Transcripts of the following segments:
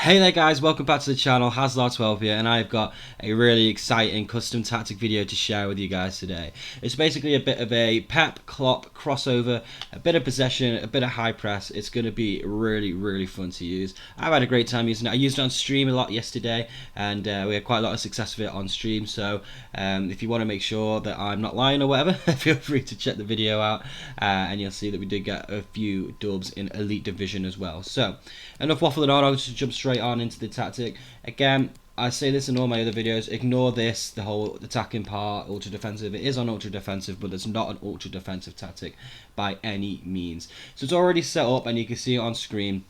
Hey there guys, welcome back to the channel, Hazlar12 here, and I've got a really exciting custom tactic video to share with you guys today. It's basically a bit of a Pep Klopp crossover, a bit of possession, a bit of high press. It's going to be really fun to use. I've had a great time using it. I used it on stream a lot yesterday, and we had quite a lot of success with it on stream, so if you want to make sure that I'm not lying or whatever, feel free to check the video out, and you'll see that we did get a few dubs in Elite Division as well. So, enough waffling on, I'll just jump straight on into the tactic. Again, I say this in all my other videos, ignore this, the whole attacking part, ultra defensive. It is on ultra defensive, but it's not an ultra defensive tactic by any means. So it's already set up and you can see it on screen.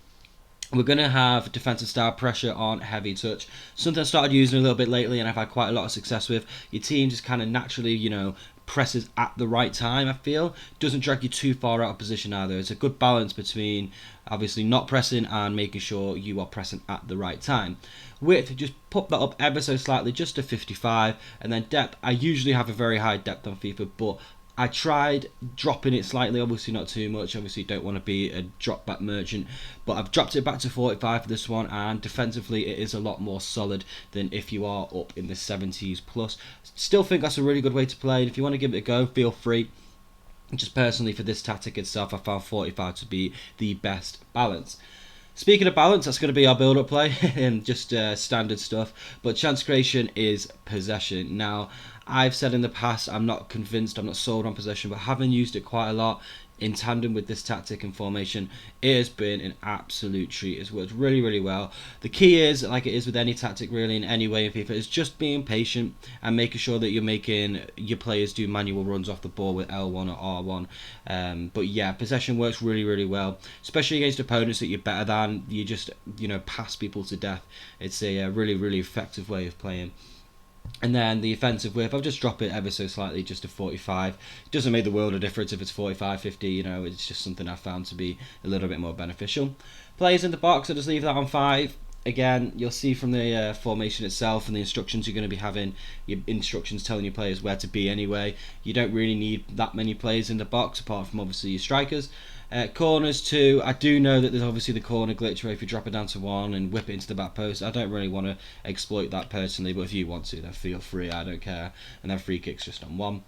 We're going to have defensive style pressure on heavy touch. Something I started using a little bit lately and I've had quite a lot of success with. Your team just kind of naturally, presses at the right time, I feel. Doesn't drag you too far out of position either. It's a good balance between obviously not pressing and making sure you are pressing at the right time. Width, just pop that up ever so slightly, just to 55. And then depth, I usually have a very high depth on FIFA, but I tried dropping it slightly, obviously not too much, obviously don't want to be a drop back merchant, but I've dropped it back to 45 for this one, and defensively it is a lot more solid than if you are up in the 70s plus. Still think that's a really good way to play, and if you want to give it a go, feel free. Just personally for this tactic itself, I found 45 to be the best balance. Speaking of balance, that's going to be our build-up play and just standard stuff. But chance creation is possession. Now, I've said in the past, I'm not convinced, I'm not sold on possession, but having used it quite a lot in tandem with this tactic and formation, it has been an absolute treat. It's worked really well. The key is, like it is with any tactic really in any way in FIFA, is just being patient and making sure that you're making your players do manual runs off the ball with L1 or R1. But yeah, possession works really well, especially against opponents that you're better than. You just, pass people to death. It's a really effective way of playing. And then the offensive whip, I've just dropped it ever so slightly, just to 45. It doesn't make the world of difference if it's 45, 50, it's just something I've found to be a little bit more beneficial. Players in the box, I'll just leave that on 5. Again, you'll see from the formation itself and the instructions you're going to be having, your instructions telling your players where to be anyway. You don't really need that many players in the box, apart from obviously your strikers. Corners too, I do know that there's obviously the corner glitch where if you drop it down to 1 and whip it into the back post. I don't really want to exploit that personally, but if you want to, then feel free, I don't care. And then free kicks just on 1.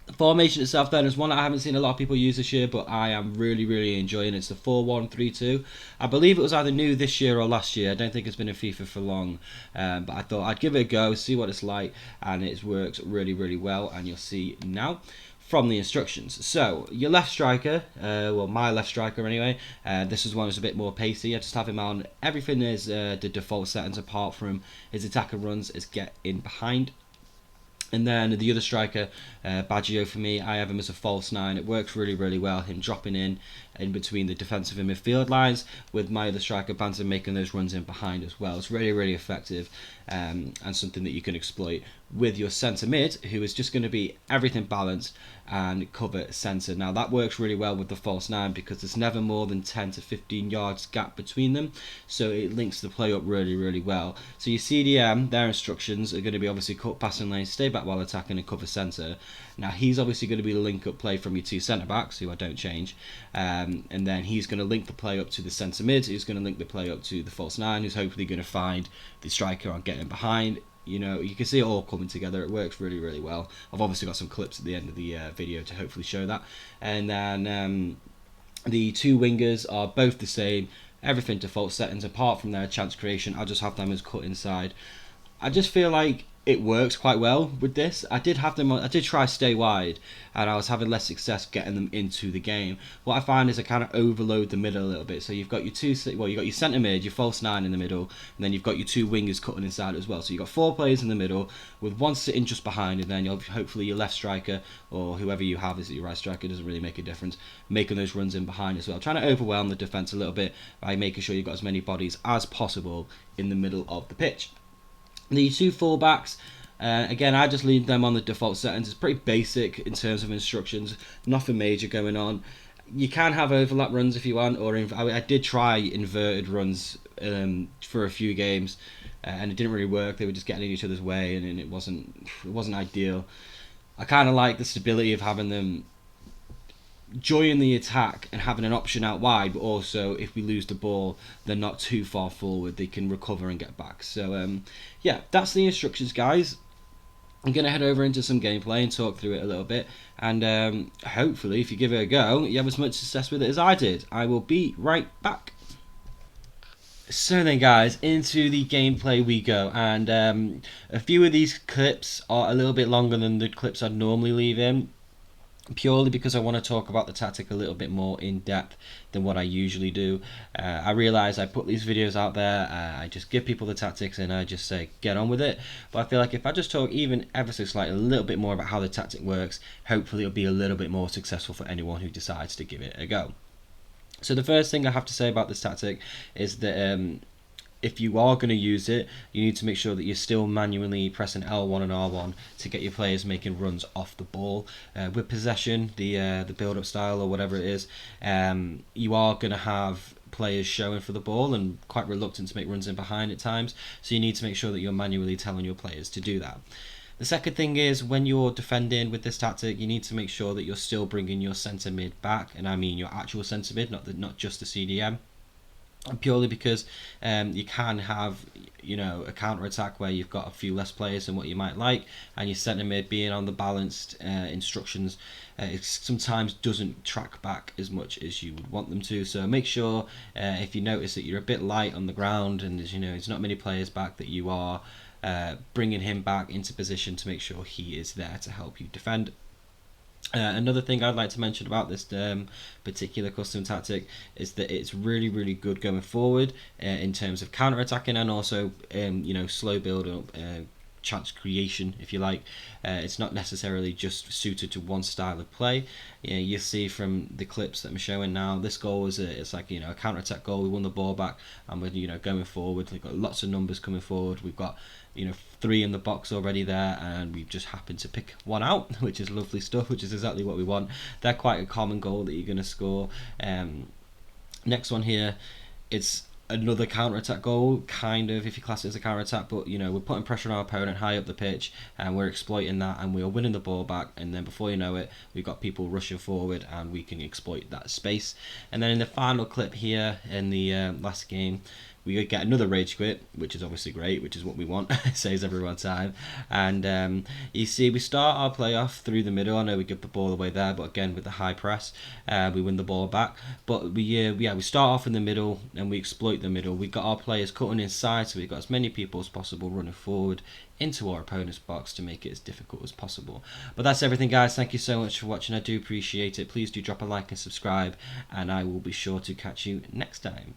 The formation itself then is one that I haven't seen a lot of people use this year, but I am really enjoying it. It's the 4-1-3-2. I believe it was either new this year or last year. I don't think it's been in FIFA for long, but I thought I'd give it a go, see what it's like, and it works really well, and you'll see now from the instructions. So your left striker, well my left striker anyway, this is one that's a bit more pacey. I just have him on, everything is the default settings apart from his attack and runs is get in behind. And then the other striker, Baggio for me, I have him as a false 9. It works really well, him dropping in between the defensive and midfield lines, with my other striker, Bantam, making those runs in behind as well. It's really effective, and something that you can exploit with your centre mid, who is just going to be everything balanced and cover centre. Now that works really well with the false 9 because there's never more than 10 to 15 yards gap between them, so it links the play up really well. So your CDM, their instructions are going to be obviously cut passing lane, stay back while attacking and cover centre. Now he's obviously going to be the link up play from your 2 centre backs, who I don't change, and then he's going to link the play up to the centre mid, who's going to link the play up to the false 9, who's hopefully going to find the striker on getting behind. You can see it all coming together. It works really well. I've obviously got some clips at the end of the video to hopefully show that. And then the 2 wingers are both the same. Everything default settings apart from their chance creation. I'll just have them as cut inside. I just feel like it works quite well with this. I did try stay wide, and I was having less success getting them into the game. What I find is I kind of overload the middle a little bit. So you've got your you've got your centre mid, your false 9 in the middle, and then you've got your 2 wingers cutting inside as well. So you've got 4 players in the middle with 1 sitting just behind, and then you'll hopefully your left striker or whoever you have is your right striker, doesn't really make a difference, making those runs in behind as well. Trying to overwhelm the defence a little bit by making sure you've got as many bodies as possible in the middle of the pitch. The 2 fullbacks, again, I just leave them on the default settings. It's pretty basic in terms of instructions, nothing major going on. You can have overlap runs if you want, or I did try inverted runs for a few games, and it didn't really work. They were just getting in each other's way, and it wasn't ideal. I kind of like the stability of having them join the attack and having an option out wide, but also if we lose the ball, they're not too far forward. They can recover and get back. So yeah, that's the instructions, guys. I'm going to head over into some gameplay and talk through it a little bit, and hopefully if you give it a go, you have as much success with it as I did. I will be right back. So then guys, into the gameplay we go, and a few of these clips are a little bit longer than the clips I'd normally leave in, purely because I want to talk about the tactic a little bit more in depth than what I usually do. I realise I put these videos out there, I just give people the tactics and I just say get on with it, but I feel like if I just talk even ever so slightly a little bit more about how the tactic works, hopefully it'll be a little bit more successful for anyone who decides to give it a go. So the first thing I have to say about this tactic is that if you are going to use it, you need to make sure that you're still manually pressing L1 and R1 to get your players making runs off the ball. With possession, the build-up style or whatever it is, you are going to have players showing for the ball and quite reluctant to make runs in behind at times, so you need to make sure that you're manually telling your players to do that. The second thing is, when you're defending with this tactic, you need to make sure that you're still bringing your centre mid back, and I mean your actual centre mid, not just the CDM. Purely because you can have, you know, a counter attack where you've got a few less players than what you might like, and your centre mid being on the balanced instructions, it sometimes doesn't track back as much as you would want them to. So make sure if you notice that you're a bit light on the ground and there's not many players back, that you are bringing him back into position to make sure he is there to help you defend. Another thing I'd like to mention about this particular custom tactic is that it's really good going forward in terms of counter attacking, and also slow build up, chance creation, if you like. It's not necessarily just suited to one style of play. You see from the clips that I'm showing now, this goal was it's like a counter attack goal. We won the ball back and we're going forward. We've got lots of numbers coming forward. We've got 3 in the box already there, and we've just happened to pick one out, which is lovely stuff, which is exactly what we want. They're quite a common goal that you're going to score. Next one here, it's another counter-attack goal, kind of, if you class it as a counter-attack, but we're putting pressure on our opponent high up the pitch, and we're exploiting that, and we are winning the ball back, and then before you know it, we've got people rushing forward, and we can exploit that space. And then in the final clip here, in the last game, we get another rage quit, which is obviously great, which is what we want. It saves everyone time. And you see, we start our play off through the middle. I know we give the ball away there, but again, with the high press, we win the ball back. But we start off in the middle and we exploit the middle. We got our players cutting inside, so we've got as many people as possible running forward into our opponent's box to make it as difficult as possible. But that's everything, guys. Thank you so much for watching. I do appreciate it. Please do drop a like and subscribe, and I will be sure to catch you next time.